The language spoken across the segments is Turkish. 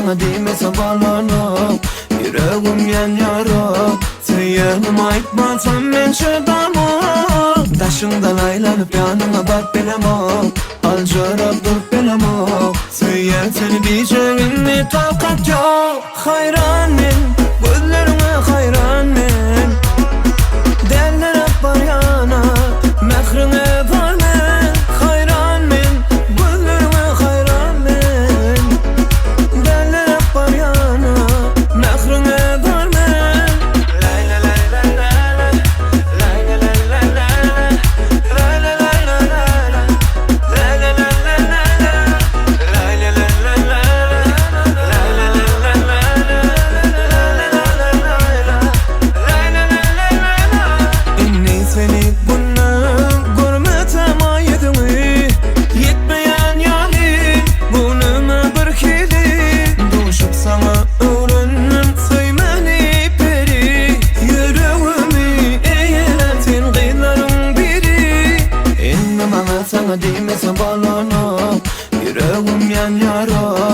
sana değmese bağlanıp yüreğim yan yara. Yanıma aytmasam men şırdamam. Daşından aylanıp yanına bak belemam. Al jarab dur belemam. Söyler seni diyeceğimni takat yok. Hayran men, gözlerine hayran men. Derler hep var yana, mehrine var men. Hayran men, gözlerine hayran men. Derler hep var yana, mehrine var men. Sana değmese bağlanıp yüreğim yan yara.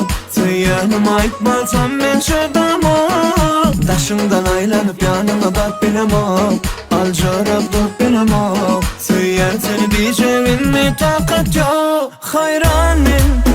Yanıma aytmasam men şırdamam. Daşından aylanıp yanına bak belemam. Al jarab dur belemam. Söyler seni diyeceğimni takat yok. Hayran men,